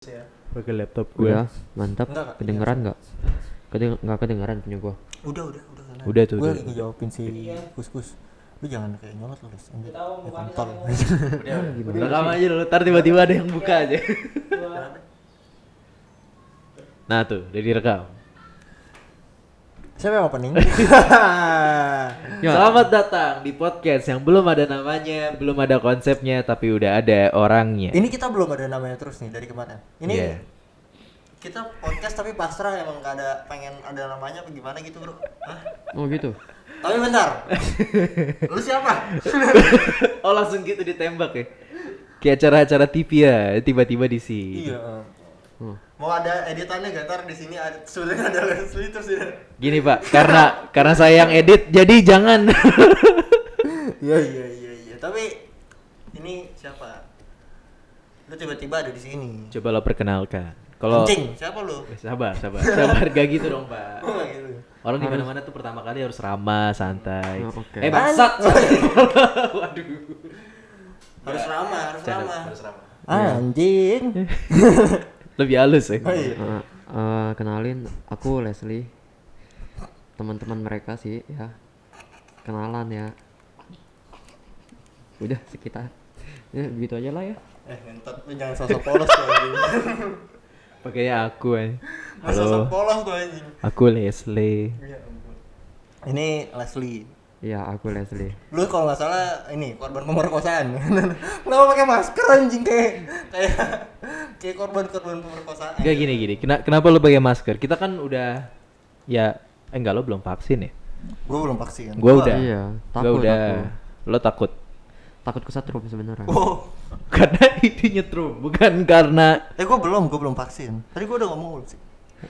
Ya. Pakai laptop gue. Udah, mantap. Enggak, Kedengeran nggak? Nggak kedengeran punya gua. Udah. Udah tuh. Gue Udah. lagi ngejawabin si Kus. Lu jangan kayak nyolot lu, Les. Kontol. Rekam aja dulu, ntar tiba-tiba ada yang buka aja. Nah tuh, udah direkam. Siapa yang opening? Ya. Selamat datang di podcast yang belum ada namanya, belum ada konsepnya, tapi udah ada orangnya. Ini kita belum ada namanya terus nih dari kemarin. Ini Iya. kita podcast tapi pasrah, emang gak ada pengen ada namanya apa gimana gitu, Bro. Hah? Oh gitu. Tapi bentar. Lu siapa? Oh langsung gitu ditembak ya? Kayak acara-acara TV ya, tiba-tiba di sini. Iya. Mau ada editannya gak? Ntar di sini ada sebenarnya ada Leslie terus ya. Gini Pak, karena saya yang edit, jadi jangan. Iya. Tapi ini siapa? Lu tiba-tiba ada di sini. Coba lo perkenalkan. Kalau Anjing, siapa lu? sabar, gak gitu dong Pak. Oh, gitu. Orang di mana-mana tuh pertama kali harus ramah, santai. Oh, oke. Bangsat. Waduh. Harus ramah. Harus ramah. Anjing. Lebih halus ya. Oh, iya. Kenalin, aku Leslie. Teman-teman mereka sih ya. Kenalan ya. Udah sekitar. Ya begitu aja lah ya. Ngentot lu jangan sosok polos tuh anjing. Pakainya aku aja. Nggak sosok Halo, polos tuh anjing. aku Leslie. Ya ampun. Ini Leslie. Iya, aku Leslie. Lu kalau nggak salah ini korban pemerkosaan. Kenapa pakai masker anjing kayak korban pemerkosaan. Enggak gini. Kenapa lu pakai masker? Kita kan udah ya enggak, lo belum vaksin ya? Gua belum vaksin. Gua udah. Iya, Gua takut udah. aku. Lo takut? Takut kesetrum sebenarnya. Oh. Karena ini nyetrum, bukan karena Gua belum vaksin. Tadi gua udah ngomong belum sih?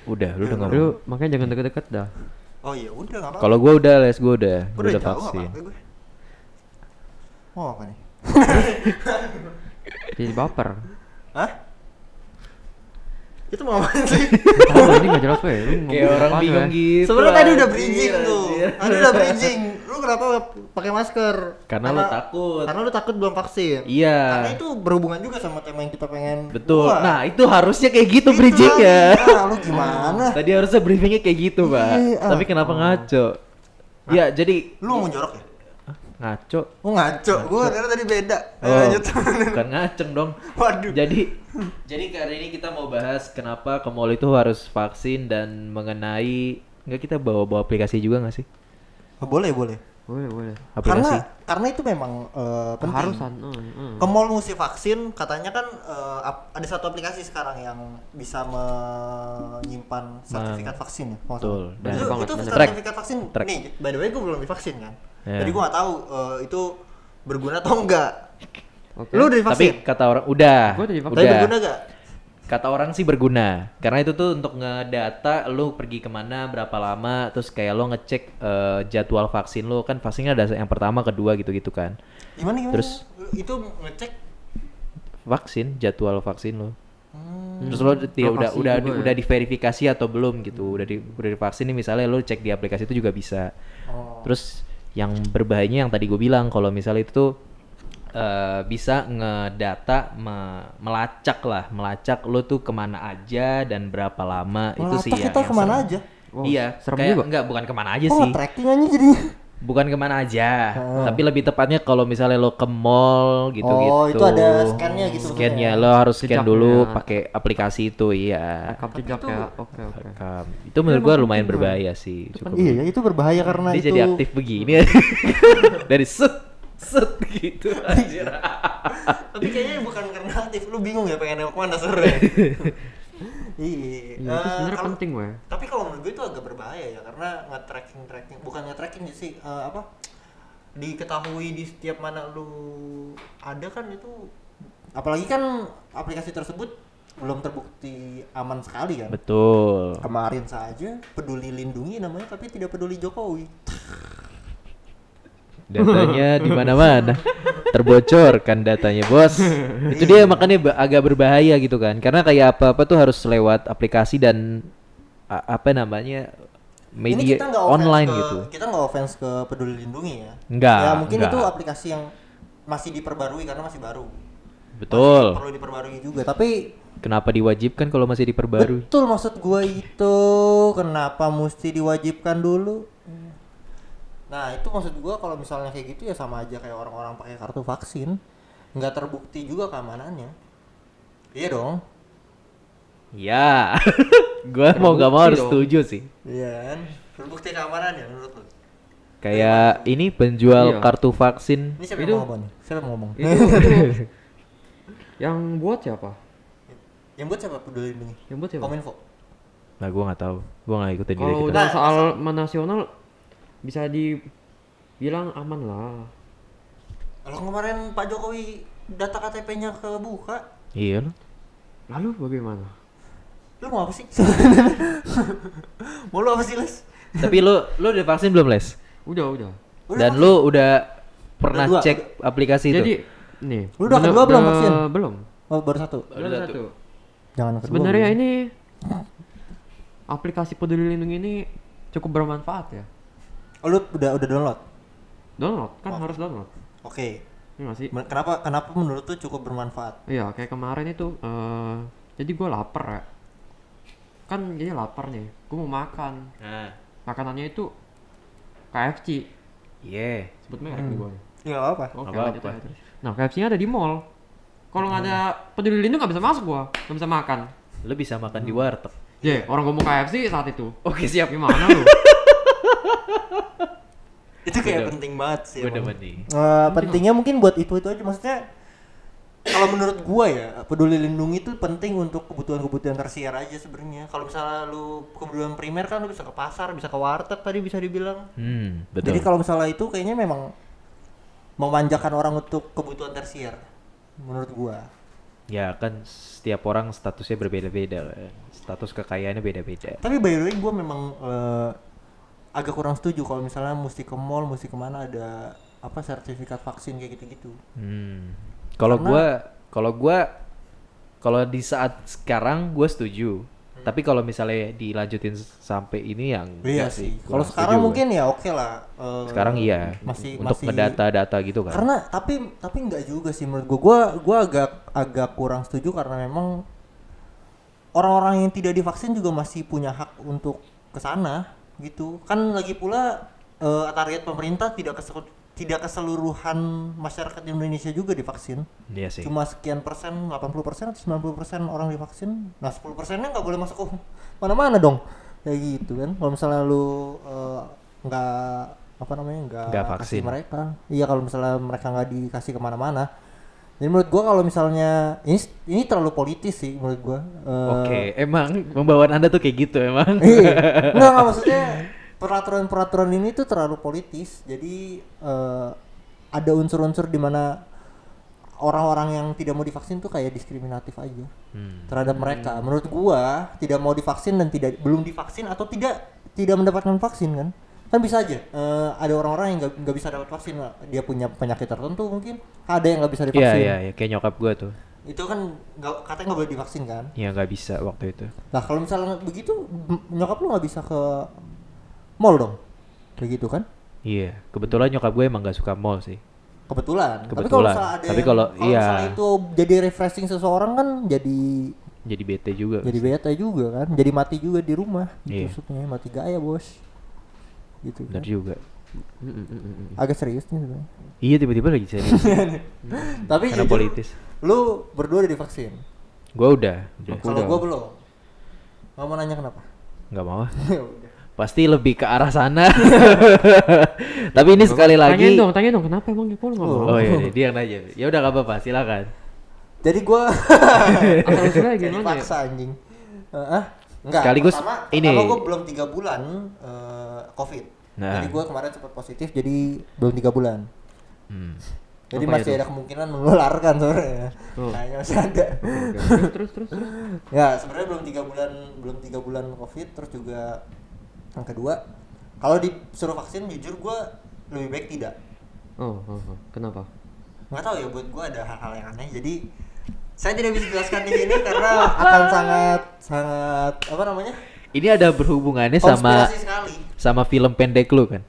udah, lu udah ngomong. Lu makanya jangan deket-deket dah. Oh iya, udah enggak apa-apa. Kalau gua udah gua udah Gua udah jauh, vaksin. nggak apa-apa gue. Mau apa nih? Jadi baper. Hah? Itu mau apa sih? Tahu ini enggak jelas weh. Lu ngomong Kayak orang apaan, bingung weh? gitu. Sebenarnya tadi udah anjir, bridging tuh. anjir. Tadi udah bridging. Lu kenapa pakai masker? Karena lu takut. Karena lu takut belum vaksin. Iya. Karena itu berhubungan juga sama tema yang kita pengen. Betul. buat. Nah, itu harusnya kayak gitu Itu bridgingnya. lagi. Ah, lu gimana? Tadi harusnya briefingnya kayak gitu, Pak. Iya. Tapi kenapa ngaco? Ya, jadi Lu mau jorok ya? ngaco. Oh ngaco. Gua ternyata tadi beda. Oh, Lanjut. bukan ngaceng dong. Waduh. Jadi kali ini kita mau bahas kenapa ke mall itu harus vaksin dan mengenai enggak, kita bawa aplikasi juga nggak sih? Boleh. Boleh. Aplikasi. Karena itu memang penting. Harusan. Ke mall mesti vaksin, katanya kan ada satu aplikasi sekarang yang bisa menyimpan sertifikat vaksin ya. kalau nggak Betul. salah. Dan itu, banget, itu bener. sertifikat vaksin. Track. Nih, by the way gue belum divaksin kan. Ya. Jadi gue nggak tahu itu berguna atau enggak. Oke. Lu udah Tapi divaksin? kata orang udah. Gua udah divaksin. Tapi Udah. berguna gak? Kata orang sih berguna. Karena itu tuh untuk ngedata lu pergi kemana, berapa lama, terus kayak lo ngecek jadwal vaksin lo, kan vaksinnya ada yang pertama, kedua gitu-gitu kan. Gimana? Terus? Itu ngecek. Vaksin, jadwal vaksin lo. Terus lo Lokasi juga ya? udah diverifikasi atau belum gitu. Udah divaksin nih, misalnya lo cek di aplikasi itu juga bisa. Oh. Terus yang berbahayanya yang tadi gue bilang, kalau misalnya itu tuh bisa ngedata, melacak lo tuh kemana aja dan berapa lama. Itu sih ya kita yang kemana serem. aja? Wow, Iya, serem kayak juga. enggak, bukan kemana aja Oh, sih, tracking aja jadinya. bukan kemana aja, tapi lebih tepatnya kalau misalnya lo ke mall gitu-gitu. Oh, itu ada scan-nya gitu Scan-nya maksudnya. lo harus scan Jejaknya. dulu pakai aplikasi itu, iya. Rekam jejak itu- ya. Oke. Itu menurut gua lumayan berbahaya sih. Cukup. Iya, ya, itu berbahaya karena Dia itu jadi aktif begini dari set gitu anjir. Tapi kayaknya bukan karena aktif, lu bingung ya pengen nengok mana sore. Iya. Iya, itu sebenarnya penting weh. Tapi kalau menurut gue itu agak berbahaya ya, karena nge-tracking, bukan nge-tracking sih, diketahui di setiap mana lu ada kan itu. Apalagi kan aplikasi tersebut belum terbukti aman sekali kan. Betul. Kemarin saja Peduli Lindungi namanya, tapi tidak peduli Jokowi. Datanya di mana-mana terbocor kan datanya, Bos. Itu dia makanya agak berbahaya gitu kan. Karena kayak apa-apa tuh harus lewat aplikasi dan apa namanya, Ini media kita nggak offense online ke, gitu. Kita nggak offense ke Peduli Lindungi ya. Nggak, Ya mungkin nggak. itu aplikasi yang masih diperbarui karena masih baru. Betul. Masih perlu diperbarui juga. Tapi Kenapa diwajibkan kalau masih diperbarui? Betul maksud gua itu, kenapa mesti diwajibkan dulu? Nah itu maksud gua kalau misalnya kayak gitu ya sama aja kayak orang-orang pakai kartu vaksin, nggak terbukti juga keamanannya. Iya dong. Ya, gua mau gak mau harus dong. setuju sih. Iya kan? Terbukti keamanannya menurut lu? Kayak ini penjual Iya. kartu vaksin. Ini siapa Itu- yang mau ngomong? Siapa yang mau ngomong? Itu yang buat siapa? Yang buat siapa peduli lindungi? Yang buat siapa? Kominfo. Nah, gua nggak tahu. Gua nggak ikutin Kalau gitu. udah Nah, soal nasional bisa dibilang aman lah. Kalau kemarin Pak Jokowi data KTP-nya kebuka, Iya loh. Lalu bagaimana? lu mau apa sih? Mau lu apa sih, Les? Tapi lu udah vaksin belum, Les? Udah. Udah Dan vaksin? lu udah pernah dua, cek aplikasi Jadi itu? nih. Lu udah kedua belum vaksin? Belum. Oh, baru satu. Baru satu. Jangan kedua. Sebenarnya belum. ini aplikasi Peduli Lindungi ini cukup bermanfaat ya. Oh, lu udah download. Download kan Oh. harus download. Oke. Iya nggak sih? Kenapa menurut tuh cukup bermanfaat? Iya, kayak kemarin itu jadi gue lapar ya. Kan jadi lapar nih. Gue mau makan. Nah, Makanannya itu KFC. iya. Sebut merek nih gue. Ya nggak apa-apa. Oke, Nggak lanjut apa-apa. aja terus. Nah, KFC-nya ada di mall. Kalau nggak ada Peduli Lindungi nggak bisa masuk gua, nggak bisa makan. Lu bisa makan di warteg. Orang gua mau KFC saat itu. Oke, siap. Gimana lu? Itu kayak Udah. penting banget sih. Gua emang. demen nih. Pentingnya mungkin buat itu aja, maksudnya kalau menurut gua ya peduli lindungi itu penting untuk kebutuhan-kebutuhan tersier aja sebenarnya. Kalau misalnya lu kebutuhan primer kan lu bisa ke pasar, bisa ke warteg tadi bisa dibilang. Betul. Jadi kalau misalnya itu kayaknya memang memanjakan orang untuk kebutuhan tersier menurut gua. Ya kan setiap orang statusnya berbeda-beda kan. Status kekayaannya beda-beda. Tapi by the way gua memang agak kurang setuju kalau misalnya mesti ke mall, mesti kemana ada apa sertifikat vaksin kayak gitu-gitu. Kalau Karena- kalau di saat sekarang gue setuju. Tapi kalau misalnya dilanjutin sampai ini yang Iya enggak sih. kurang Kalau sekarang setuju mungkin ya oke lah. sekarang iya untuk ngedata-data gitu kan. Karena tapi nggak juga sih menurut gua agak kurang setuju karena memang orang-orang yang tidak divaksin juga masih punya hak untuk ke sana gitu. Kan lagi pula target pemerintah tidak keseluruhan masyarakat Indonesia juga divaksin. Iya sih. Cuma sekian persen, 80% atau 90% orang divaksin. Nah, 10%-nya nggak boleh masuk ke mana-mana dong. Kayak gitu kan. Kalau misalnya lu nggak Nggak vaksin. kasih mereka. Iya, kalau misalnya mereka nggak dikasih kemana-mana. Jadi menurut gua kalau misalnya ini terlalu politis sih menurut gua. Oke, emang pembawaan Anda tuh kayak gitu emang. Iya. Nggak maksudnya peraturan-peraturan ini tuh terlalu politis. Jadi ada unsur-unsur di mana orang-orang yang tidak mau divaksin tuh kayak diskriminatif aja terhadap mereka. Menurut gua tidak mau divaksin dan belum divaksin atau tidak mendapatkan vaksin kan bisa aja ada orang-orang yang nggak bisa dapat vaksin, dia punya penyakit tertentu mungkin, ada yang nggak bisa divaksin. Iya, kayak nyokap gua tuh. Itu kan katanya nggak boleh divaksin kan. Iya nggak bisa waktu itu. Nah kalau misalnya begitu nyokap lu nggak bisa ke mall dong kayak gitu kan. Iya, kebetulan nyokap gue emang gak suka mall sih. Kebetulan. Tapi kalau Kebetulan. misalnya ada Tapi kalau- iya. misalnya itu jadi refreshing seseorang kan jadi Bete juga. bete juga kan, jadi mati juga di rumah gitu. Iya. Maksudnya mati gaya bos gitu Benar kan. juga. Agak serius nih sebenarnya. Iya tiba-tiba lagi serius. Tapi Karena jujur, politis. lu berdua udah divaksin. Gua udah. Kalau gua belum. Nggak mau nanya kenapa. Nggak mau. ah. Ya udah. Pasti lebih ke arah sana. Tapi ini sekali lagi. Tanya dong, kenapa emang Paul nggak mau? Oh iya, dia yang nanya. Ya udah nggak apa-apa, silakan. Jadi gua Asal usulnya jadi gimana ya? paksa anjing. Enggak. Sekaligus ini- pertama gua belum 3 bulan COVID. Nah. Jadi gua kemarin sempat positif jadi belum 3 bulan. Hmm. Jadi Apa masih itu? ada kemungkinan menularkan sebenarnya. Oh. Kayaknya masih ada. Oke, terus. Ya, sebenarnya belum 3 bulan COVID, terus juga yang kedua, kalau disuruh vaksin jujur gua lebih baik tidak. Oh, kenapa? Nggak tahu ya, buat gua ada hal-hal yang aneh. Jadi saya tidak bisa jelaskan di sini karena akan sangat apa namanya? Ini ada berhubungannya sama Konspirasi sekali. sama film pendek lu kan?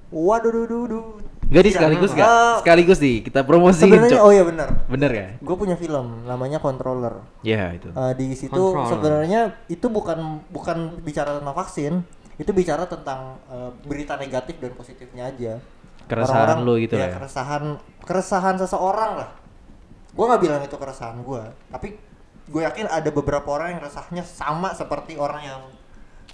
Waduh, Enggak di sekaligus enggak? Sekaligus nih kita promosiin, Sebenarnya Cok. oh ya benar. Bener ya? Gue punya film namanya Controller. Ya itu. Di situ Controller. sebenarnya itu bukan bicara tentang vaksin, itu bicara tentang berita negatif dan positifnya aja. Keresahan Orang-orang- lu gitu ya, lah ya. keresahan seseorang lah. Gue nggak bilang itu keresahan gue, tapi gue yakin ada beberapa orang yang resahnya sama seperti orang yang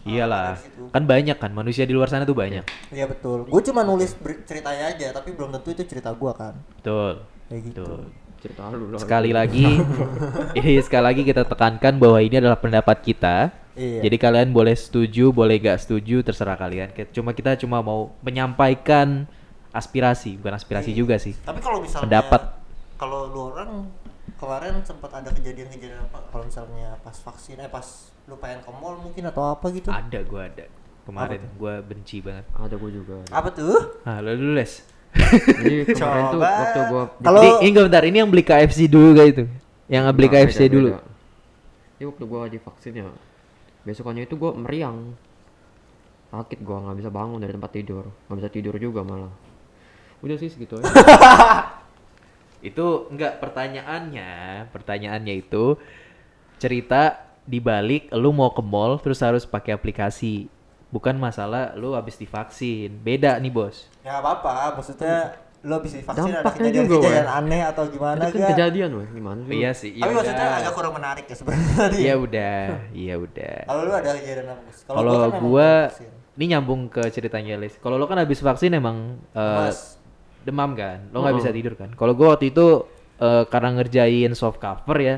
Iyalah. ada di situ. Kan banyak kan manusia di luar sana tuh banyak. Iya betul. Gue cuma nulis ceritanya aja, tapi belum tentu itu cerita gue kan. Betul. Kayak gitu. Betul. Cerita lu lah. Sekali lagi, sekali lagi kita tekankan bahwa ini adalah pendapat kita. Iya. Jadi kalian boleh setuju, boleh gak setuju, terserah kalian. Kita cuma mau menyampaikan aspirasi, bukan aspirasi Iya. juga sih. Tapi kalau misalnya Pendapat. kalau lu orang kemarin sempat ada kejadian-kejadian apa? Kalau misalnya pas vaksin, pas lu pengen ke mall mungkin atau apa gitu? Gua ada. Kemarin Apa tuh? gua benci banget. Ada gue juga. Apa tuh? Lu dulu Les. Jadi kemarin tuh Coba. waktu gue Kalau- Ini enggak bentar, ini yang beli KFC dulu kayak itu. Yang beli KFC dulu. Ini waktu gue divaksin ya. Besokannya itu gue meriang. Sakit gue nggak bisa bangun dari tempat tidur. Nggak bisa tidur juga malah. Udah sih segitu aja. Itu enggak pertanyaannya itu cerita dibalik lu mau ke mall terus harus pakai aplikasi. Bukan masalah lu habis divaksin. Beda nih, Bos. Ya apa-apa, maksudnya lu habis divaksin ada Dampaknya juga, kejadian-kejadian Weh. aneh atau gimana Itu kan gak? kejadian weh gimana sih? Iya sih, Tapi maksudnya agak kurang menarik ya sebenarnya tadi. Iya udah, iya udah. Kalau lu ada kejadian apa? Bos? Kalau kan memang gua vaksin. ini nyambung ke ceritanya Les. Kalau lo kan habis vaksin emang Mas, demam kan, lo nggak bisa tidur kan. Kalau gua waktu itu karena ngerjain soft cover ya,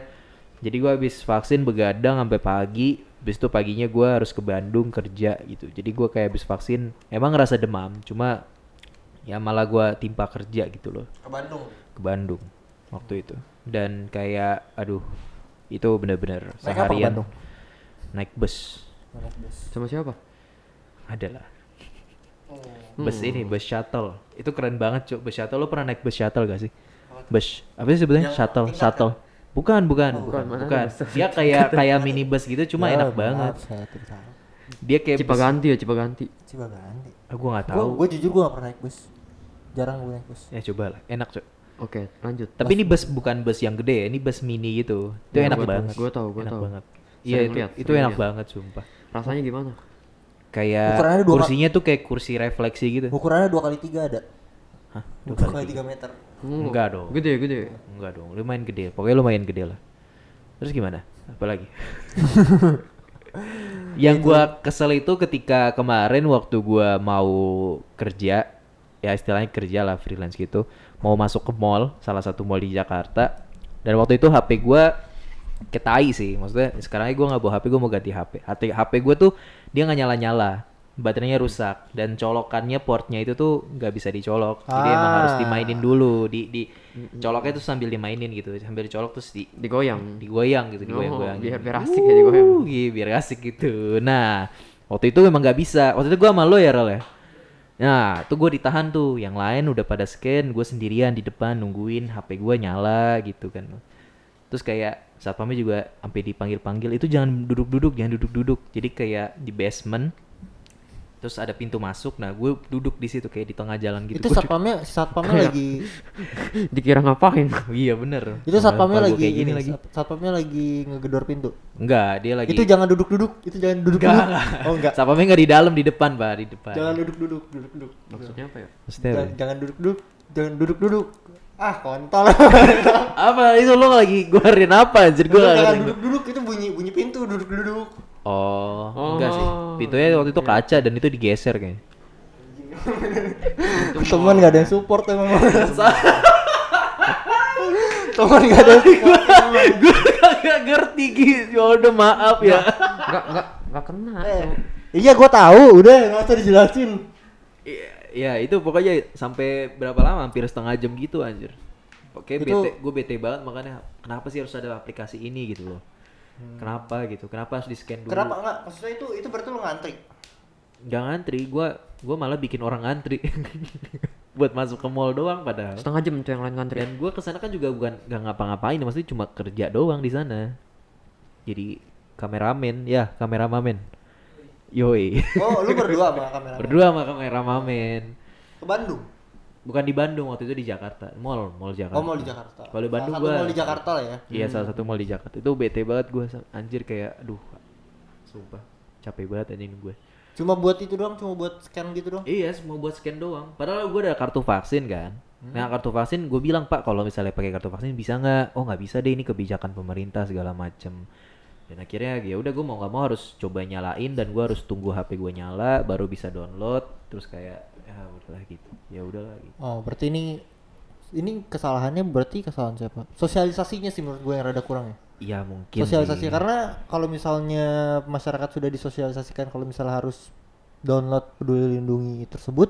jadi gua habis vaksin begadang sampai pagi. Habis itu paginya gua harus ke Bandung kerja gitu. Jadi gua kayak habis vaksin emang ngerasa demam, cuma ya malah gua timpa kerja gitu loh ke Bandung. ke Bandung waktu itu. Dan kayak aduh itu bener-bener Naik apa ke seharian Bandung? naik bus. Naik bus. Sama siapa? Adalah Oh. bus ini, bus shuttle. Itu keren banget, Cuk. Bus shuttle, lo pernah naik bus shuttle gak sih? Bus, apa sih sebetulnya? Yang Shuttle, tingkat shuttle. Bukan. bukan. Mana ada bus Dia kayak minibus gitu, cuma Ya, enak maaf, banget. saya tidak tahu. Dia kayak bus. Cipaganti ya Cipaganti. Cipaganti. Gua nggak tahu. Gue jujur gue gak pernah naik bus. Jarang gue naik bus. Ya coba lah, enak, Cuk. Oke lanjut. Tapi ini bus bukan bus yang gede, ini bus mini gitu. Itu Ya, enak gua- banget. gua tahu, gua enak tahu. banget. Sering Iya, lihat, itu sering enak lihat. banget sumpah. Rasanya gimana? Kayak Ukurannya dua kursinya tuh kayak kursi refleksi gitu. Ukurannya 2x3 ada. Hah? 2x3 meter. Enggak dong. Gede. Enggak dong, lumayan gede. Pokoknya lumayan gede lah. Terus gimana? Apalagi? Yang gua kesel itu ketika kemarin waktu gua mau kerja, ya istilahnya kerja lah freelance gitu, mau masuk ke mall, salah satu mall di Jakarta. Dan waktu itu HP gua ketai sih, maksudnya sekarang gua nggak bawa HP, gua mau ganti HP. HP gua tuh dia nggak nyala-nyala, baterainya rusak dan colokannya portnya itu tuh nggak bisa dicolok, jadi emang harus dimainin dulu, di coloknya tuh sambil dimainin gitu, sambil dicolok terus Digoyang. digoyang gitu, digoyang-goyang. Biar asik ya digoyang. Biar asik gitu. Nah, waktu itu memang nggak bisa. Waktu itu gua sama lo ya, Rel ya. Nah, tuh gue ditahan tuh. Yang lain udah pada scan, gue sendirian di depan nungguin HP gua nyala gitu kan. Terus kayak satpamnya juga sampai dipanggil-panggil, itu jangan duduk-duduk. Jadi kayak di basement. Terus ada pintu masuk. Nah, gue duduk di situ kayak di tengah jalan gitu. Itu Gua satpamnya lagi Dikira ngapain? iya bener. itu satpamnya Gua lagi kayak gini ini, lagi. satpamnya lagi ngegedor pintu. Enggak, dia lagi. Itu jangan duduk-duduk, itu jangan duduk-duduk. Oh enggak. Satpamnya enggak di dalam, di depan, Pak, di depan. Jangan duduk-duduk. Maksudnya apa ya? Maksudnya apa? Jangan duduk-duduk. Ah, kontol. Apa itu lo lagi guarin apa anjir? Gua nggak Jangan ngerti. duduk-duduk, itu bunyi pintu duduk-duduk. Oh, enggak sih. Oh, Pintunya waktu itu kaca dan itu digeser kayaknya. Teman enggak ada yang support emang. Teman enggak ada yang support. Gue kagak ngerti gitu. Ya udah maaf ya. Enggak kena. Iya, gua tahu, udah enggak usah dijelasin. Ya itu pokoknya sampai berapa lama? Hampir setengah jam gitu anjir. Oke, Itu- gue bete banget makanya kenapa sih harus ada aplikasi ini gitu loh. Kenapa gitu? Kenapa harus di-scan dulu? Kenapa enggak? Maksudnya itu berarti lu ngantri. Jangan antri, gua malah bikin orang antri. Buat masuk ke mall doang padahal. Setengah jam tuh yang lain ngantri. Dan gue kesana kan juga bukan nggak ngapa-ngapain, maksudnya cuma kerja doang di sana. Jadi kameramen, ya kameramamen. Yoi. Oh, lu berdua sama kamera. Berdua sama kameramamen. Ke Bandung. Bukan di Bandung, waktu itu di Jakarta. Mall Jakarta. Oh, mall di Jakarta. Kalau di Bandung Salah satu gua mall di Jakarta lah ya. Iya, salah satu mall di Jakarta. Itu bete banget gua anjir kayak aduh. Sumpah, capek banget anjing gue. Cuma buat itu doang, cuma buat scan gitu doang. Iya, semua buat scan doang. Padahal gue ada kartu vaksin kan. Nah, kartu vaksin gue bilang, "Pak, kalau misalnya pakai kartu vaksin bisa nggak?" "Oh, nggak bisa deh, ini kebijakan pemerintah segala macem." Dan akhirnya ya udah gue mau nggak mau harus coba nyalain dan gue harus tunggu HP gue nyala baru bisa download. Terus kayak ya udahlah gitu. Ya udahlah gitu. Oh, berarti ini kesalahannya berarti kesalahan siapa? Sosialisasinya sih menurut gue yang rada kurang ya. Iya mungkin Sosialisasi sih. karena kalau misalnya masyarakat sudah disosialisasikan kalau misalnya harus download Peduli Lindungi tersebut,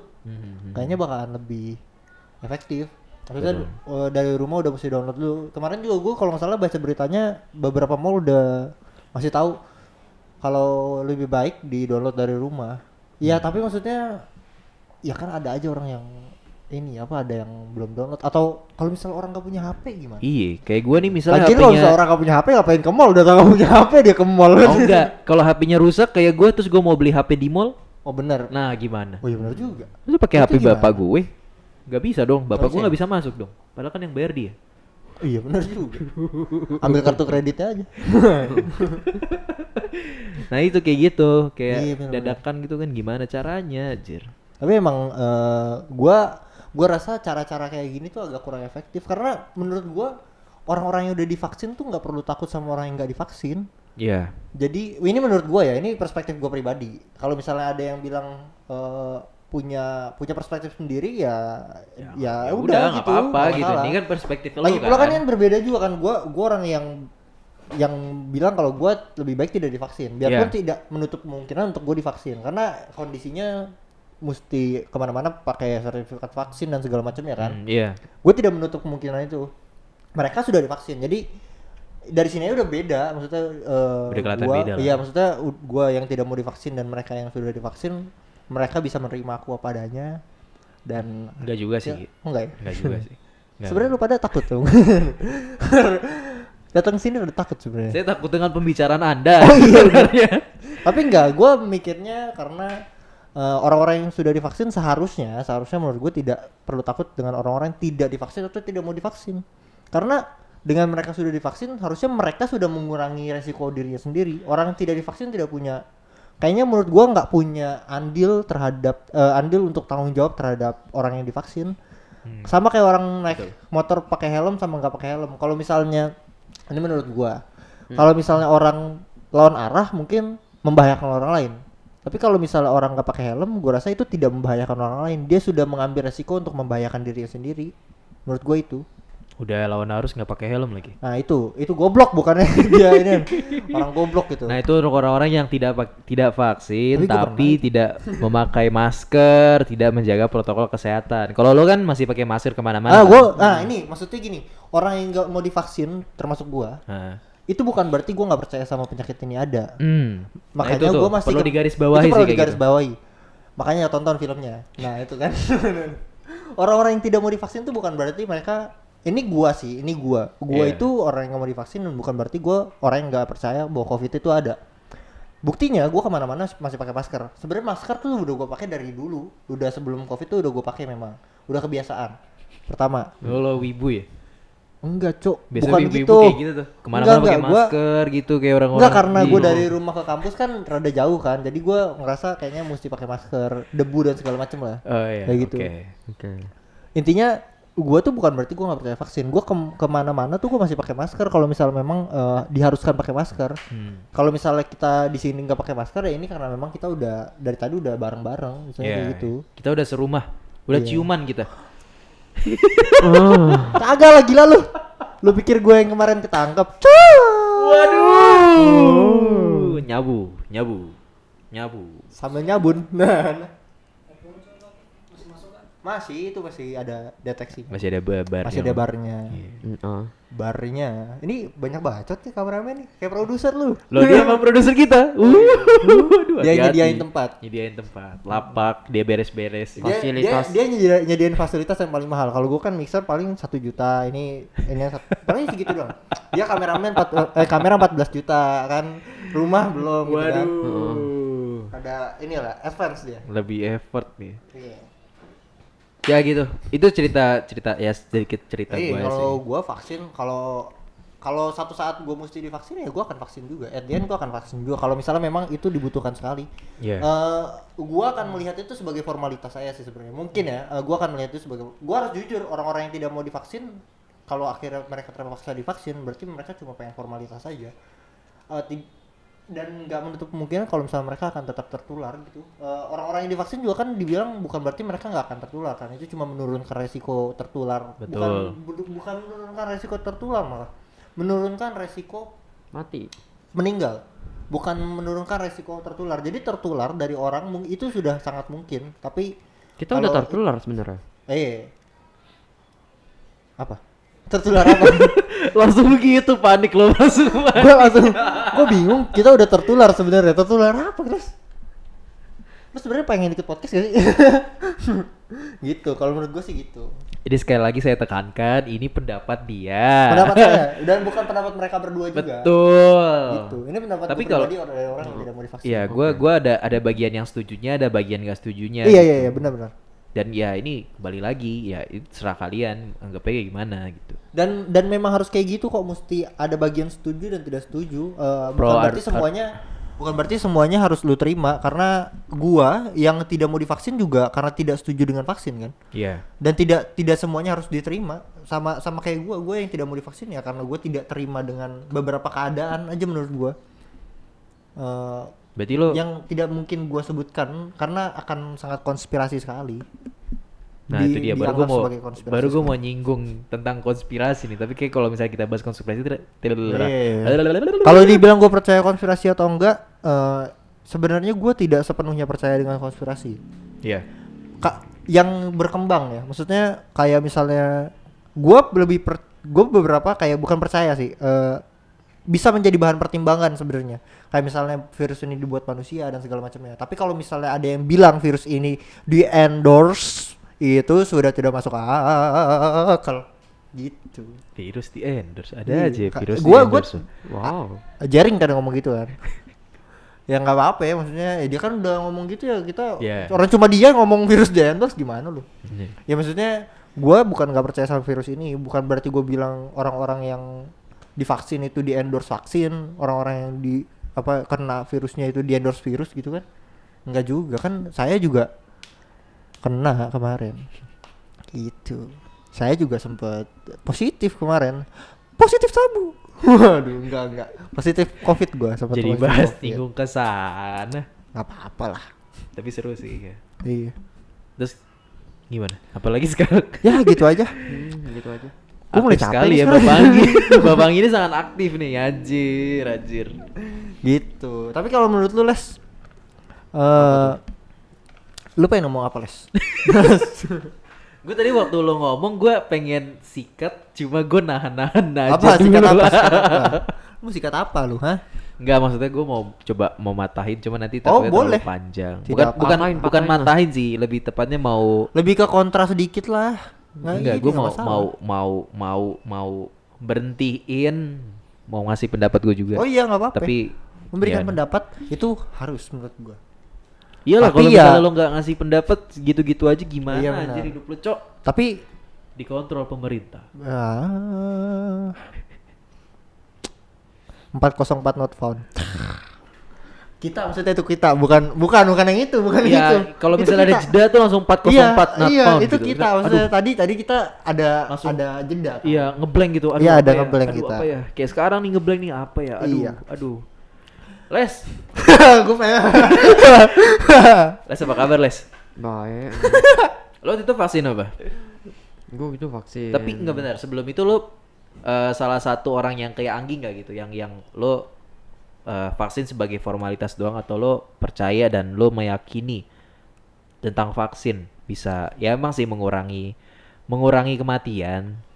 kayaknya bakalan lebih efektif. Maksudnya dari rumah udah mesti download dulu. Kemarin juga gue kalau nggak salah baca beritanya beberapa mall udah masih tahu kalau lebih baik di download dari rumah. Iya, tapi maksudnya ya kan ada aja orang yang ini apa ada yang belum download atau kalau misalnya orang nggak punya HP gimana? Iya, kayak gue nih misalnya Lagian kalau HP-nya misalnya orang nggak punya HP ngapain ke mall? Udah tau nggak punya HP dia ke mall. Oh enggak, kalau HP-nya rusak kayak gue terus gue mau beli HP di mall. Oh bener. Nah, gimana? Oh iya bener juga. Terus pakai Itu HP gimana? bapak gue? Gak bisa dong, bapak Nggak gue bisa nggak ya? bisa masuk dong. Padahal kan yang bayar dia. Iya bener juga. Ambil kartu kreditnya aja. Nah itu kayak gitu, kayak Iya, bener-bener. dadakan gitu kan gimana caranya, anjir. Tapi emang gua rasa cara-cara kayak gini tuh agak kurang efektif karena menurut gua orang-orang yang udah divaksin tuh nggak perlu takut sama orang yang nggak divaksin. Iya. Jadi ini menurut gua ya, ini perspektif gua pribadi. Kalau misalnya ada yang bilang punya perspektif sendiri ya udah nggak gitu. apa-apa nggak gitu. masalah. Ini kan perspektif lu Lagi pula kan kan. yang berbeda juga kan gua orang yang bilang kalau gue lebih baik tidak divaksin biarpun Yeah. tidak menutup kemungkinan untuk gue divaksin karena kondisinya mesti kemana-mana pakai sertifikat vaksin dan segala macamnya kan. Iya. Gue tidak menutup kemungkinan itu mereka sudah divaksin jadi dari sini aja udah beda maksudnya Udah kelihatan gua, beda lah. iya maksudnya gue yang tidak mau divaksin dan mereka yang sudah divaksin mereka bisa menerima aku apa adanya dan Enggak juga sih. enggak ya Enggak juga sih. Nggak. sebenarnya lu pada takut tuh datang sini udah takut sebenarnya. Saya takut dengan pembicaraan Anda. Oh iya sebenarnya. Tapi enggak, gue mikirnya karena orang-orang yang sudah divaksin seharusnya menurut gue tidak perlu takut dengan orang-orang yang tidak divaksin atau tidak mau divaksin. Karena dengan mereka sudah divaksin, harusnya mereka sudah mengurangi resiko dirinya sendiri. Orang yang tidak divaksin tidak punya, kayaknya menurut gue nggak punya andil terhadap andil untuk tanggung jawab terhadap orang yang divaksin. Sama kayak orang naik motor pakai helm sama nggak pakai helm. Kalau misalnya ini menurut gua, kalau misalnya orang lawan arah mungkin membahayakan orang lain. Tapi kalau misalnya orang nggak pakai helm, gua rasa itu tidak membahayakan orang lain. Dia sudah mengambil resiko untuk membahayakan dirinya sendiri. Menurut gua itu. Udah lawan arus nggak pakai helm lagi. Nah itu goblok bukannya dia ini orang goblok gitu. Nah itu untuk orang-orang yang tidak vaksin Tapi gua tapi tidak memakai masker, tidak menjaga protokol kesehatan. Kalau lo kan masih pakai masker kemana-mana. Ini maksudnya gini, orang yang nggak mau divaksin termasuk gua, Nah. itu bukan berarti gua nggak percaya sama penyakit ini ada. Nah, Makanya itu tuh, gua masih perlu digarisbawahi itu perlu sih kayak digarisbawahi. Makanya tonton filmnya. Nah, itu kan. Orang-orang yang tidak mau divaksin itu bukan berarti mereka ini gua. Gua Iya. itu orang yang nggak mau divaksin dan bukan berarti gua orang yang nggak percaya bahwa COVID itu ada. Buktinya gua kemana-mana masih pakai masker. Sebenarnya masker tuh udah gua pakai dari dulu. Udah sebelum COVID tuh udah gua pakai memang. Udah kebiasaan. Pertama. Lo wibu ya? Enggak, Cuk. Biasanya Bukan wibu-wibu gitu. kayak gitu tuh. Kemana-mana pakai Enggak, gua- masker gitu kayak orang-orang. Enggak, karena gue di- dari rumah ke kampus kan rada jauh kan, jadi gue ngerasa kayaknya mesti pakai masker, debu dan segala macem lah. Oh iya. Kayak gitu. Oke. Intinya gue tuh bukan berarti gue nggak percaya vaksin. Gue kemana-mana tuh gue masih pakai masker. Kalau misalnya memang diharuskan pakai masker. Kalau misalnya kita di sini nggak pakai masker ya ini karena memang kita udah dari tadi udah bareng-bareng, misalnya Iya. kayak gitu. Kita udah serumah. Udah Iya. ciuman kita. Kagak lah gila lu. Lu pikir gue yang kemarin ketangkep? Waduh. Nyabu. Sambil nyabun. Nah. Masih ada deteksi. Masih ada bar. Masih ada barnya. Iya. Barnya. Ini banyak bacot nih kameramen nih. Kayak produser lu. Loh dia emang produser kita. Waduh, Dia hati-hati. nyediain tempat. Nyediain tempat. Lapak, dia beres-beres. Fasilitas. Dia nyediain fasilitas yang paling mahal. Kalau gua kan mixer paling 1 juta. Ini paling segitu doang. Dia kameramen kamera 14 juta kan. Rumah belum gitu kan. Waduh. Ada inilah advance dia. Lebih effort nih. Iya. Ya gitu. Itu cerita ya sedikit cerita Iya, gue kalau sih. gua vaksin, kalau satu saat gua mesti divaksin ya gua akan vaksin juga. At the end gua akan vaksin juga kalau misalnya memang itu dibutuhkan sekali. Iya. Gua akan melihat itu sebagai formalitas saya sih sebenarnya. Mungkin ya, gua akan melihat itu sebagai, gua harus jujur, orang-orang yang tidak mau divaksin kalau akhirnya mereka terpaksa divaksin berarti mereka cuma pengen formalitas saja. Dan nggak menutup kemungkinan kalau misalnya mereka akan tetap tertular gitu. Orang-orang yang divaksin juga kan dibilang bukan berarti mereka nggak akan tertular kan, itu cuma menurunkan resiko tertular. Betul. Bukan menurunkan resiko tertular, malah menurunkan resiko Mati. meninggal, bukan menurunkan resiko tertular. Jadi tertular dari orang itu sudah sangat mungkin, tapi Kita udah kalau- tertular sebenarnya. apa tertular apa? Langsung begitu panik lo langsung. gue bingung, kita udah tertular sebenarnya. Tertular apa terus? Lu sebenarnya pengen ikut podcast gak sih? Gitu, kalau menurut gue sih gitu. Jadi sekali lagi saya tekankan ini pendapat dia. Pendapat saya, dan bukan pendapat mereka berdua juga. Betul. Gitu. Ini pendapat Tapi gue pribadi dari orang yang tidak mau divaksin. Iya, gua ada bagian yang setujunya, ada bagian gak setujunya. Iya, benar-benar. Dan ya ini kembali lagi ya itu serah kalian anggapnya kayak gimana gitu. Dan memang harus kayak gitu kok, mesti ada bagian setuju dan tidak setuju. Bukan berarti semuanya harus lu terima, karena gua yang tidak mau divaksin juga karena tidak setuju dengan vaksin kan. Iya. Dan tidak semuanya harus diterima, sama kayak gua yang tidak mau divaksin ya karena gua tidak terima dengan beberapa keadaan aja menurut gua. Berarti lo Yang tidak mungkin gua sebutkan karena akan sangat konspirasi sekali. Nah itu dia baru dianggap gue sebagai konspirasi mau sekali. nyinggung tentang konspirasi nih, tapi kayak kalau misalnya kita bahas konspirasi Iya. Kalau dibilang gue percaya konspirasi atau enggak, sebenarnya gue tidak sepenuhnya percaya dengan konspirasi. Iya. Yang berkembang ya, maksudnya kayak misalnya gue beberapa kayak bukan percaya sih, bisa menjadi bahan pertimbangan sebenarnya. Kayak misalnya virus ini dibuat manusia dan segala macamnya. Tapi kalau misalnya ada yang bilang virus ini di endorse, itu sudah tidak masuk akal gitu. Virus di endorse ada Iya, aja virus di gua endorse. Wow. Jaring kadang ngomong gitu kan. Ya nggak apa-apa ya, maksudnya dia kan udah ngomong gitu ya, kita Yeah. orang cuma dia ngomong virus di endorse gimana lu? Iya. Ya maksudnya gua bukan nggak percaya sama virus ini, bukan berarti gue bilang orang-orang yang divaksin itu di endorse vaksin, orang-orang yang kena virusnya itu di endorse virus gitu kan. Enggak juga kan, saya juga kena kemarin gitu. Saya juga sempat positif kemarin, positif sabu. Waduh, enggak positif covid gua sempat Jadi positif bahas COVID. tinggung ke sana. Nggak apa-apa lah. Tapi seru sih ya. Iya, Terus gimana? Apalagi sekarang? ya gitu aja. Gitu aja. Gua mulai Aktif capek sekali nih ya sekarang. Bapak ini. Bapak ini sangat aktif nih, anjir. Gitu. Tapi kalau menurut lu Les, lu pengen ngomong apa Les? Gue tadi waktu lo ngomong gue pengen sikat, cuma gue nahan-nahan aja. Apa sikat dulu. apa? Sikat apa? Lu sikat apa lu, hah? Enggak, maksudnya gue mau matahin, cuma nanti Oh, takutnya boleh. terlalu panjang. Tidak Bukan apa-apa. bukan Patahin, bukan patahin, matahin sih, lebih tepatnya mau Lebih ke kontra sedikit lah. enggak, ini gue nggak masalah. mau berhentiin, mau ngasih pendapat gue juga. Oh iya, nggak apa-apa. Tapi Memberikan ya. pendapat itu harus menurut gua. Iyalah, Tapi kalau ya- misalnya lo nggak ngasih pendapat gitu-gitu aja gimana Iya, benar. anjir hidup lo, Cok? Tapi Dikontrol pemerintah. 404 not found. Kita maksudnya itu kita, bukan yang itu, bukan yang itu. Iya, kalau Itu misalnya ada kita. jeda tuh langsung 404 not iya, found itu gitu. kita. Aduh. Maksudnya tadi kita Langsung. ada jeda. Kan? Iya, ngeblank gitu. Iya, ada apa ya? ngeblank Aduh, kita. apa ya? Kayak sekarang nih ngeblank nih apa ya? Aduh, Iya. aduh. Les, Gue pengen. Les apa kabar Les? Baik. Lo waktu itu vaksin apa? Gue gitu vaksin. Tapi enggak benar, sebelum itu lo salah satu orang yang kayak Anggi nggak gitu, yang lo vaksin sebagai formalitas doang, atau lo percaya dan lo meyakini tentang vaksin bisa ya emang sih mengurangi kematian.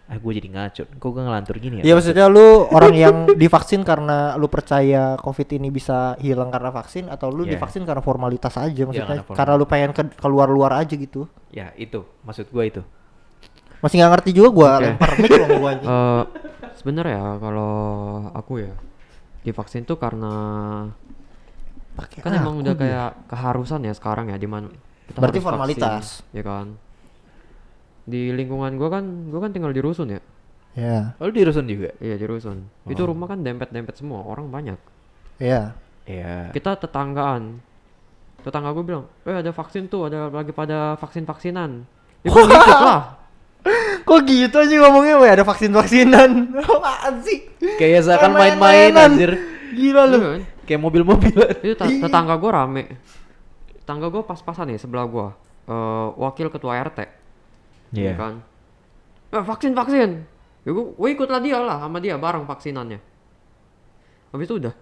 Gue jadi ngaco. Kok gue ngelantur gini ya? Iya, maksudnya lu orang yang divaksin karena lu percaya COVID ini bisa hilang karena vaksin, atau lu Iya. divaksin karena formalitas aja, maksudnya karena karena lu pengen keluar gitu. gitu. Ya itu, maksud gue itu. Masih nggak ngerti juga gua, Oke. lempar mic lo sama gua anjing. Sebenarnya ya kalau aku ya divaksin tuh karena Pakai kan emang aku udah dia. kayak keharusan ya sekarang ya, di mana kita Berarti harus formalitas. vaksin, ya kan. Di lingkungan gua kan tinggal di rusun ya. Ya, Oh, lu di rusun juga? Iya di rusun. Itu rumah kan dempet-dempet semua, orang banyak. ya. Iya. Kita tetanggaan. Tetangga gue bilang, ada vaksin tuh, ada lagi pada vaksin-vaksinan. Ya gue ikut lah. Kok gitu aja ngomongnya, weh ada vaksin-vaksinan. Apaan sih? Kayak seakan main-main Main-mainan. anjir. Gila lu. Iya kan? Kayak mobil-mobilan. Itu tetangga gue rame. Tetangga gue pas-pasan nih sebelah gue. Wakil ketua RT. Iya. Ya kan? Vaksin. Ya gue ikutlah dia lah sama dia bareng vaksinannya. Habis itu udah.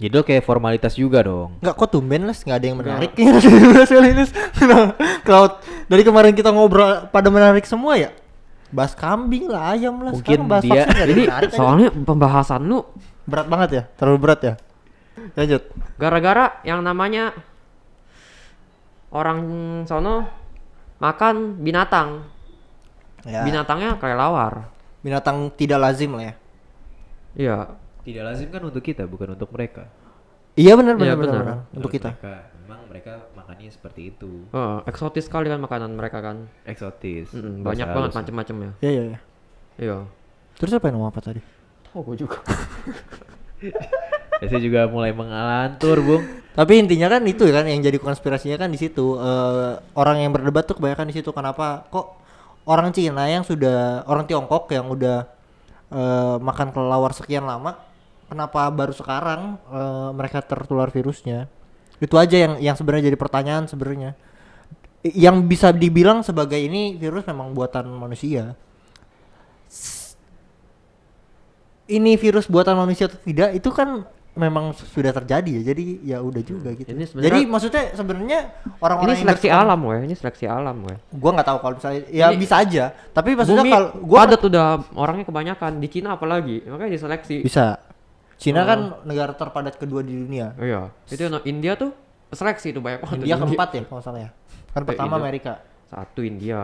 Jadi lo kayak formalitas juga dong. Enggak, kok tumben Les, enggak ada yang menarik ya. Les. Kalau dari kemarin kita ngobrol pada menarik semua ya. Bahas kambing lah, ayam lah. Mungkin Sekarang bahas dia- vaksin nggak ada yang Ini menarik aja. soalnya pembahasan lu Berat banget ya, terlalu berat ya. Lanjut. gara-gara yang namanya orang sono makan binatang. Ya. Binatangnya kelelawar. Binatang tidak lazim lah ya. Iya. Tidak lazim kan untuk kita, bukan untuk mereka. Iya benar Iya, benar benar. benar. benar. Untuk kita. Memang mereka makannya seperti itu. Eksotis sekali kan makanan mereka kan. Eksotis. Banyak Bahasa banget halus. macam-macamnya. Iya iya iya. Iya. Terus apa yang ngomong apa tadi? Tahu gue juga. Ya, saya juga mulai mengalantur, Bung. Tapi intinya kan itu kan yang jadi konspirasinya kan di situ. Orang yang berdebat tuh kebanyakan di situ. Kenapa kok orang Cina yang sudah orang Tiongkok yang udah makan kelelawar sekian lama, kenapa baru sekarang mereka tertular virusnya? Itu aja yang sebenarnya jadi pertanyaan sebenarnya. Yang bisa dibilang sebagai ini virus memang buatan manusia. Ini virus buatan manusia atau tidak itu kan memang sudah terjadi ya. Jadi ya udah juga gitu. Ini sebenarnya- Jadi maksudnya sebenarnya orang-orang Ini yang seleksi alam weh. Ini seleksi alam weh. Gua nggak tahu kalau misalnya ya Ini- bisa aja. Tapi maksudnya Bumi kalau gua padat udah orangnya kebanyakan di Cina apalagi. Makanya diseleksi. bisa. Cina kan negara terpadat kedua di dunia. Oh iya. Itu India tuh seleksi tuh banyak banget. India keempat ya kalau nggak salah ya. Kan pertama India. Amerika. Satu India.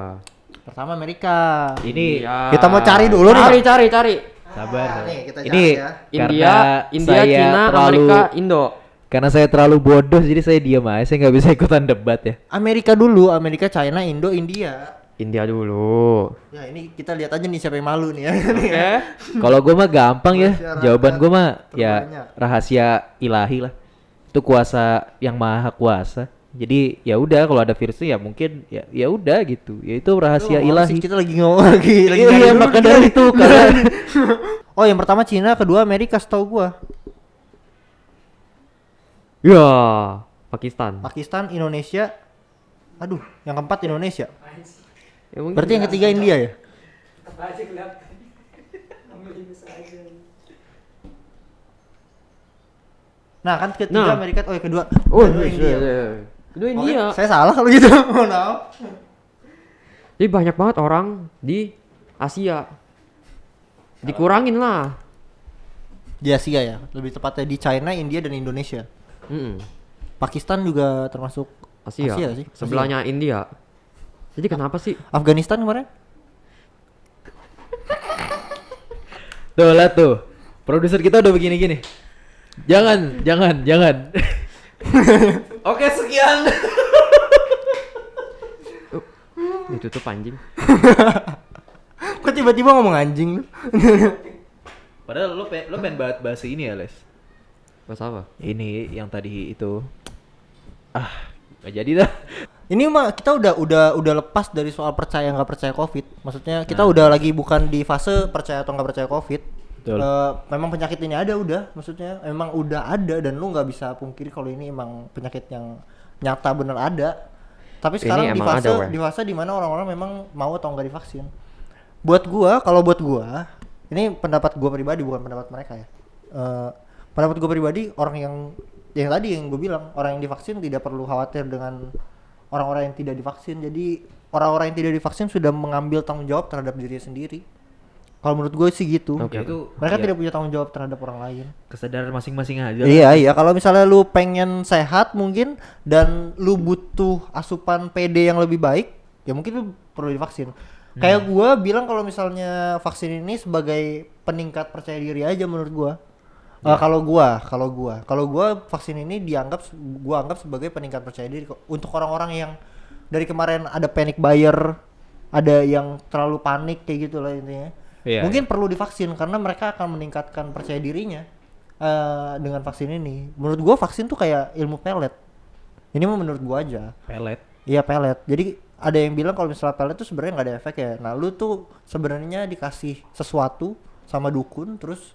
Pertama Amerika. Ini India. Kita mau cari dulu nih. Cari. sabar. nih, kita Ini cari ya. India, karena saya Cina, terlalu, Amerika, Indo. karena saya terlalu bodoh jadi saya diam aja. Saya nggak bisa ikutan debat ya. Amerika dulu, Amerika, China, Indo, India. India dulu. Ya ini kita lihat aja nih siapa yang malu nih ya. Oke. Kalau gue mah gampang ya. Masyarakat Jawaban gue mah terbanyak. ya rahasia ilahi lah. Itu kuasa yang maha kuasa. Jadi ya udah kalau ada virusnya ya mungkin ya udah gitu. Ya itu rahasia Lu ngomong ilahi. sih, kita lagi ngomong lagi Iya, nyari dulu maka nih. dari itu karena Oh, yang pertama Cina, kedua Amerika setahu gua. Ya, Pakistan. Pakistan, Indonesia. Aduh, yang keempat Indonesia. Ya, mungkin Berarti yang ketiga India ya? Nah, kan ketiga Nah. Amerika, oh ya kedua. Oh, kedua India. Kedua Oke, India. saya salah kalau gitu. Mohon maaf. Jadi banyak banget orang di Asia. Dikurangin lah. Di Asia ya, lebih tepatnya di China, India dan Indonesia. Pakistan juga termasuk Asia. Asia sih. Sebelahnya India. Jadi kenapa sih? Afghanistan kemarin? tuh lah tuh. Produser kita udah begini-gini. Jangan. Oke, sekian. Ditutup anjing. Kok tiba-tiba ngomong anjing lu? Padahal lo pengen bahas ini ya, Les. Bahasa apa? Ini yang tadi itu. Gak jadi dah. Ini mah kita udah lepas dari soal percaya nggak percaya COVID. Maksudnya kita udah lagi bukan di fase percaya atau nggak percaya COVID. Betul. Memang penyakit ini ada udah, maksudnya memang udah ada dan lu nggak bisa pungkiri kalau ini emang penyakit yang nyata bener ada. Tapi sekarang di emang fase ada, weh. di fase dimana orang-orang memang mau atau nggak divaksin. Kalau buat gua, ini pendapat gua pribadi bukan pendapat mereka ya. Pendapat gua pribadi orang yang tadi yang gue bilang orang yang divaksin tidak perlu khawatir dengan orang-orang yang tidak divaksin. Jadi orang-orang yang tidak divaksin sudah mengambil tanggung jawab terhadap dirinya sendiri. Kalau menurut gue sih gitu. Oke. Itu Mereka ya, tidak punya tanggung jawab terhadap orang lain. kesadaran masing-masing aja. Iya. Kalau misalnya lu pengen sehat mungkin dan lu butuh asupan PD yang lebih baik, ya mungkin lu perlu divaksin. Kayak gua bilang kalau misalnya vaksin ini sebagai peningkat percaya diri aja menurut gua. Kalau gua vaksin ini gua anggap sebagai peningkat percaya diri kok. Untuk orang-orang yang dari kemarin ada panic buyer ada yang terlalu panik kayak gitu lah intinya. Iya, Mungkin perlu divaksin karena mereka akan meningkatkan percaya dirinya dengan vaksin ini. Menurut gua vaksin tuh kayak ilmu pelet. Ini mah menurut gua aja. pelet. Iya pelet. Jadi ada yang bilang kalau misalnya pelet tuh sebenarnya nggak ada efek ya. Nah lu tuh sebenarnya dikasih sesuatu sama dukun, terus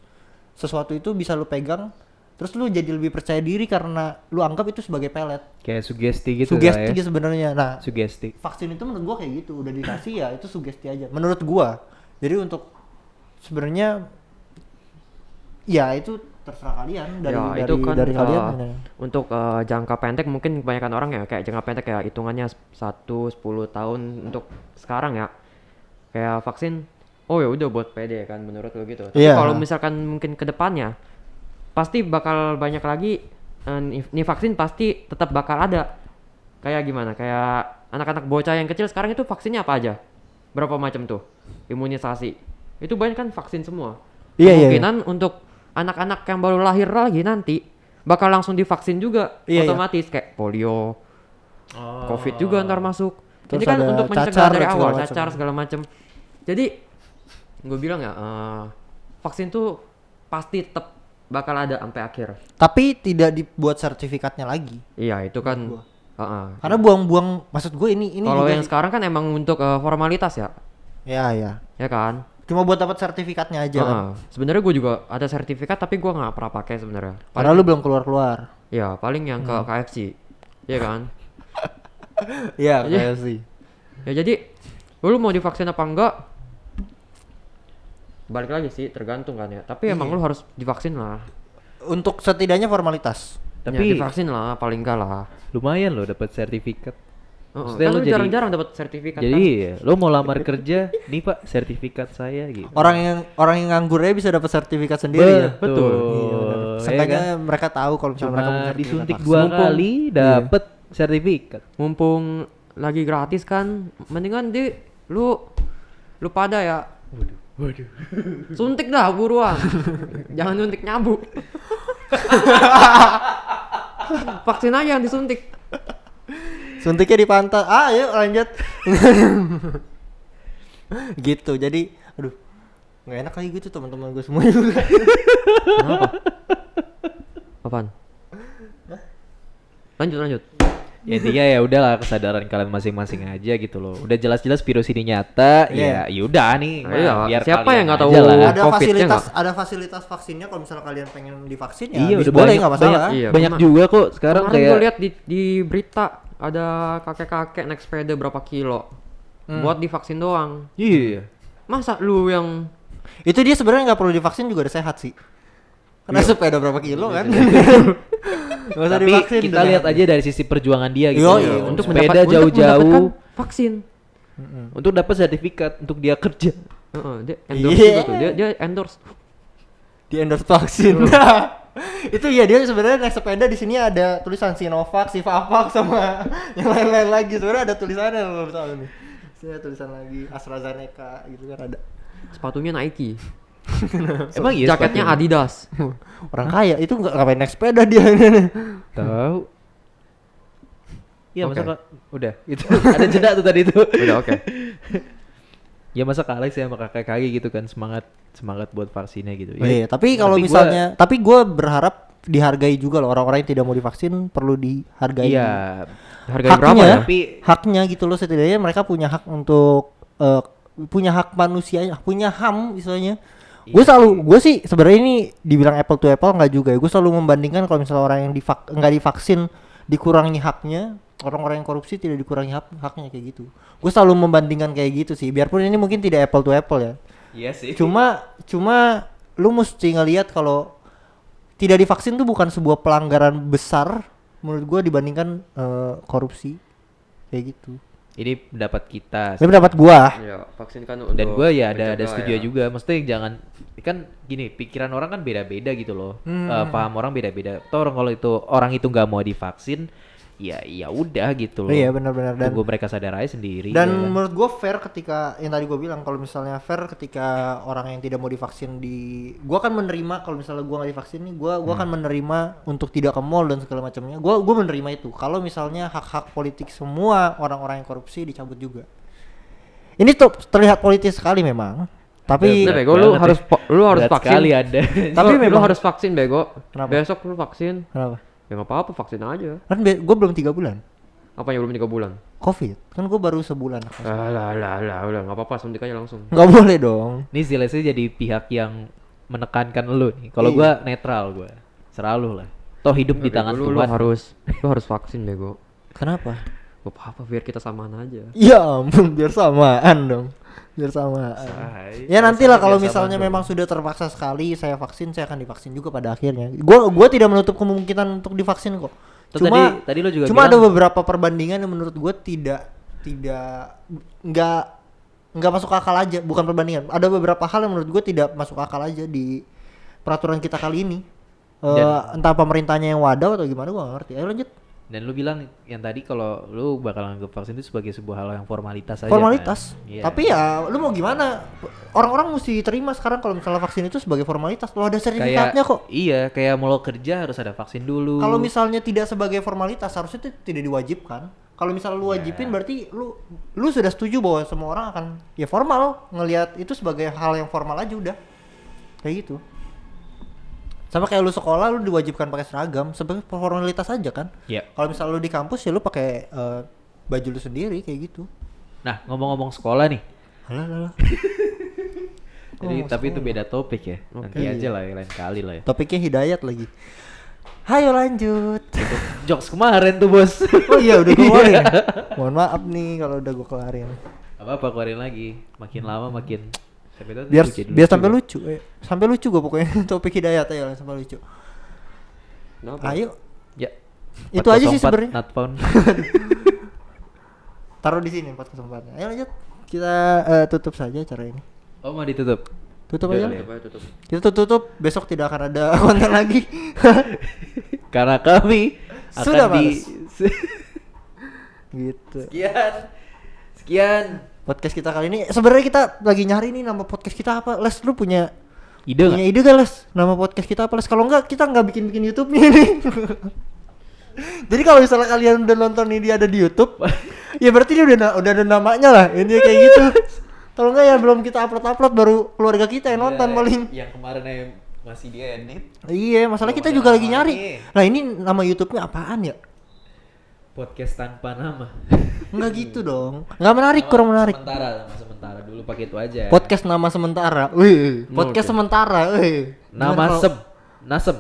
sesuatu itu bisa lu pegang, terus lu jadi lebih percaya diri karena lu anggap itu sebagai pelet. Kayak sugesti gitu Sugesti lah ya. sebenarnya. Nah Sugesti. vaksin itu menurut gua kayak gitu, udah dikasih ya itu sugesti aja. Menurut gua. Jadi untuk sebenarnya ya itu terserah kalian dari Ya, dari, itu kan dari kalian. untuk jangka pendek mungkin kebanyakan orang ya kayak jangka pendek ya hitungannya 10 tahun untuk sekarang ya. Kayak vaksin oh ya udah buat PD kan menurut lo gitu. Tapi Iya. kalau misalkan mungkin ke depannya pasti bakal banyak lagi nih vaksin pasti tetap bakal ada. Kayak gimana? Kayak anak-anak bocah yang kecil sekarang itu vaksinnya apa aja? Berapa macam tuh? Imunisasi. Itu banyak kan vaksin semua. Iya, iya, Kemungkinan untuk anak-anak yang baru lahir lagi nanti bakal langsung divaksin juga Iya, iya. otomatis kayak polio, COVID juga ntar masuk. Terus Ini kan ada untuk mencegah cacar dari dan awal, segala macam. cacar segala macam. Jadi gue bilang ya vaksin tuh pasti tetap bakal ada sampai akhir. Tapi tidak dibuat sertifikatnya lagi. Iya itu kan. Karena buang-buang maksud gue ini Kalau juga yang sekarang kan emang untuk formalitas ya, ya. ya kan. Cuma buat dapat sertifikatnya aja kan. Sebenarnya gue juga ada sertifikat tapi gue nggak pernah pakai sebenarnya. Karena lu belum keluar-keluar. Ya paling yang ke KFC, ya kan. Iya, Iya. kayak sih. Ya jadi lu mau divaksin apa enggak? Balik lagi sih tergantung kan ya. Tapi emang lu harus divaksin lah. Untuk setidaknya formalitas. Tapi Tapi divaksin lah paling enggak lah. lumayan loh dapat sertifikat. Maksudnya Kan lu lu jadi- jarang-jarang dapat sertifikat Jadi kan. lo mau lamar kerja, nih Pak sertifikat saya gitu. Orang yang nganggurnya bisa dapat sertifikat sendiri ya. Betul. Iya, benar. ya Seenggaknya kan? mereka tahu kalau misalnya mereka punya Cuma sertifikat disuntik vaksin. 2 Mumpung- kali dapat sertifikat. Mumpung lagi gratis kan, mendingan lu pada ya. Waduh. Suntik dah buruan. Jangan suntik nyabu. Vaksin aja yang disuntik. Suntiknya di pantat. Ayo lanjut. Gitu. Jadi aduh. Nggak enak lagi gitu teman-teman gue semua juga. Kenapa? Apaan? Lanjut. Ya intinya ya udahlah kesadaran kalian masing-masing aja gitu loh. Udah jelas-jelas virus ini nyata, Iya. ya yaudah nih. Nah, iya, biar siapa kalian yang nggak aja tahu? lah. Ada COVID-nya fasilitas nggak? ada fasilitas vaksinnya kalau misalnya kalian pengen divaksin ya. Iya, udah boleh banyak, nggak masalah. Iya, banyak kema- juga kok sekarang Kemarin gue kayak lihat di berita ada kakek-kakek naik sepeda berapa kilo buat divaksin doang. iya. Masa lu yang Itu dia sebenarnya nggak perlu divaksin juga udah sehat sih. Karena sepeda berapa kilo kan. Nggak usah Tapi divaksin. kita udah lihat sehat. aja dari sisi perjuangan dia gitu. Iya, loh. iya. Untuk mendapat- sepeda untuk jauh-jauh mendapatkan vaksin. untuk dapat sertifikat untuk dia kerja. Heeh, dia endorse Iya. juga tuh. Dia endorse. Di endorse vaksin. Itu ya dia sebenarnya naik sepeda di sini ada tulisan Sinovac, Sinovac sama yang lain-lain lagi. Sebenarnya ada tulisannya kalau tahu nih. Sini ada tulisan lagi AstraZeneca gitu kan ada. Sepatunya Nike. Emang iya Jaketnya sepatunya? Adidas. Orang kaya itu nggak ngapain naik sepeda dia. Tahu. Iya, Oke. masa udah itu ada jeda tuh tadi itu. Udah oke. Ya masa kalah sih sama kakek kaki gitu kan semangat buat vaksinnya gitu. Iya, tapi kalau Tapi misalnya tapi gue berharap dihargai juga loh orang-orang yang tidak mau divaksin perlu dihargai. Iya. Harganya berapa Haknya, ya? Tapi- haknya gitu loh setidaknya mereka punya hak untuk punya hak manusia, punya HAM misalnya. Gue sih sebenarnya ini dibilang apple to apple nggak juga ya. Gue selalu membandingkan kalau misalnya orang yang nggak divaksin dikurangi haknya, orang-orang yang korupsi tidak dikurangi haknya kayak gitu. Gue selalu membandingkan kayak gitu sih. Biarpun ini mungkin tidak apple to apple ya. Iya sih. Cuma lu mesti ngelihat kalau tidak divaksin tuh bukan sebuah pelanggaran besar menurut gua dibandingkan korupsi kayak gitu. Ini pendapat kita. Ini pendapat gua. Iya, vaksin kan untuk Dan gue ya ada mencegah setuju ya. juga. Maksudnya jangan kan gini, pikiran orang kan beda-beda gitu loh. Paham orang beda-beda. Toh orang kalau itu orang itu nggak mau divaksin, ya udah gitu loh. Iya benar-benar dan Tunggu mereka sadar aja sendiri. dan ya kan? menurut gua fair ketika yang tadi gua bilang kalau misalnya fair ketika orang yang tidak mau divaksin gua akan menerima kalau misalnya gua nggak divaksin nih gua akan menerima untuk tidak ke mall dan segala macamnya. Gua menerima itu kalau misalnya hak-hak politik semua orang-orang yang korupsi dicabut juga. Ini tuh terlihat politis sekali memang. Tapi Udah Berat bego, lu banget harus ya. lu harus Berat vaksin. sekali Anda. Tapi Lu memang- harus vaksin bego. Kenapa? Besok lu vaksin. kenapa? Ya nggak apa-apa, vaksin aja. Kan gue belum 3 bulan. Apa yang belum 3 bulan? Covid. Kan gue baru sebulan. Lah, udah nggak apa-apa, suntik aja langsung. Nggak boleh dong. Ini si Leslie jadi pihak yang menekankan lu nih. Kalau Iya. gua netral gua. Selalu lah. Toh hidup di tangan lu Tuhan. lu harus vaksin bego. Kenapa? Gak apa-apa, biar kita samaan aja. Ya ampun, biar samaan dong. Biar samaan. Say. Ya nantilah kalau Biar misalnya samaan memang sudah terpaksa sekali saya vaksin, saya akan divaksin juga pada akhirnya. Gua tidak menutup kemungkinan untuk divaksin kok. Tuh, Cuma tadi lu juga cuma ada bilang- beberapa perbandingan yang menurut gue nggak masuk akal aja, bukan perbandingan. Ada beberapa hal yang menurut gue tidak masuk akal aja di peraturan kita kali ini. Entah pemerintahnya yang wadaw atau gimana gua nggak ngerti. Ayo lanjut. Dan lu bilang yang tadi kalau lu bakal anggap vaksin itu sebagai sebuah hal yang formalitas aja. Formalitas. Kan? Iya. Tapi ya lu mau gimana? Orang-orang mesti terima sekarang kalau misalnya vaksin itu sebagai formalitas. Lo ada sertifikatnya kok. Iya, kayak mau lo kerja harus ada vaksin dulu. Kalau misalnya tidak sebagai formalitas harusnya itu tidak diwajibkan. Kalau misalnya lu wajibin berarti lu sudah setuju bahwa semua orang akan ya formal ngelihat itu sebagai hal yang formal aja udah. Kayak gitu. Sama kayak lu sekolah lu diwajibkan pakai seragam sebagai formalitas aja kan. Iya. Kalau misalnya lu di kampus ya lu pakai baju lu sendiri kayak gitu. Nah, ngomong-ngomong sekolah nih. Alah. Jadi Ngomong tapi itu sekolah. beda topik ya. Nanti Iya. aja lah lain kali lah ya. Topiknya hidayat lagi. Hayo lanjut. Jokes kemarin tuh, Bos. Oh iya udah gue keluarin. Mohon maaf nih kalau udah gue kelarin. Apa-apa keluarin lagi. Makin lama makin sampai tahu Biar jadi biar sampai juga. lucu. Sampai lucu gue pokoknya topik hidayat ayo sampai lucu. Kenapa? Ayo Ya. Itu aja sih 404 sebenarnya. Not found. taruh di sini 4 kesempatan. Ayo lanjut. Kita tutup saja acara ini. Oh, mau ditutup. Tutup Udah aja. kali ya. Coba tutup. Kita tutup besok tidak akan ada konten lagi. Karena kami akan Sudah di gitu. Sekian. Podcast kita kali ini sebenarnya kita lagi nyari nih nama podcast kita apa. Les lu punya Ide nggak? ide gak Les? Nama podcast kita apa Les? Kalau enggak kita nggak bikin YouTube-nya nih. Jadi kalau misalnya kalian udah nonton ini dia ada di YouTube, ya berarti dia udah ada namanya lah. Ini kayak gitu. Kalau enggak ya belum kita upload baru keluarga kita yang nonton Ya, paling. Yang kemarin masih dia edit. Iya, masalah Belum kita ada juga lagi nama nyari. nih. Nah, ini nama YouTube-nya apaan ya? Podcast tanpa nama. Enggak gitu dong. Enggak menarik, kurang menarik. Sementara dulu pakai itu aja. Podcast nama sementara. Wih, podcast Oke. sementara. Wih. Nama Nasem.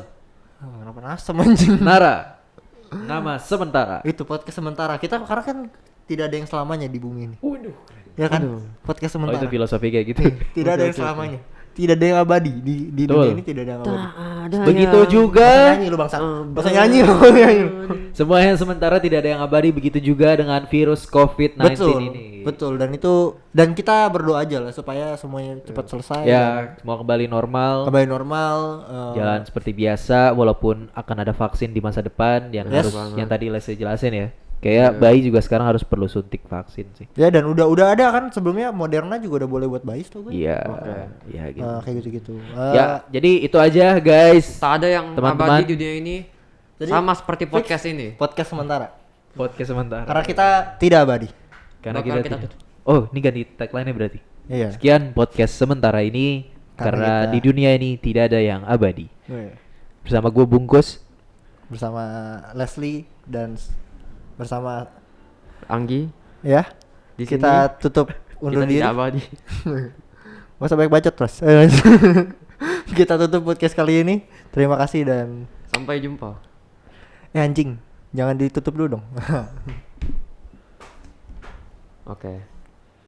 Kenapa nasem anjing? Nara. Nama sementara. Itu podcast sementara. Kita karena kan tidak ada yang selamanya di bumi ini. Waduh. Ya kan? Podcast Oh, sementara. itu filosofi kayak gitu. Tidak ada yang selamanya. Tidak ada yang abadi di dunia Betul. ini, tidak ada yang abadi. Ada Begitu yang- juga Bahasa nyanyi lu bangsa. Bahasa nyanyi lu. semua yang sementara tidak ada yang abadi, begitu juga dengan virus COVID-19 Betul. ini. Betul dan kita berdoa aja lah supaya semuanya cepat selesai. dan Ya, mau kembali normal. kembali normal. Jalan seperti biasa walaupun akan ada vaksin di masa depan yang Yes. harus yang tadi Leslie jelasin ya. Kayak bayi juga sekarang harus perlu suntik vaksin sih. Ya dan udah ada kan sebelumnya Moderna juga udah boleh buat bayi tuh gue. Iya. Iya gitu. Kayak gitu-gitu. Ya, jadi itu aja guys. Tak ada yang Teman-teman. abadi di dunia ini. Jadi, Sama seperti podcast ini. Podcast sementara. Podcast sementara. Karena kita tidak abadi. Karena Bakal kita kita tidak- tutup. Oh, ini ganti tagline-nya berarti. Iya. Sekian podcast sementara ini Karena karena kita- di dunia ini tidak ada yang abadi. Iya. Bersama gue Bungkus. Bersama Leslie dan bersama Anggi. ya. Di Kita sini tutup undur kita diri. tidak abadi. Gak usah banyak bacot terus. Kita tutup podcast kali ini. Terima kasih dan Sampai jumpa. anjing, jangan ditutup dulu dong. Oke.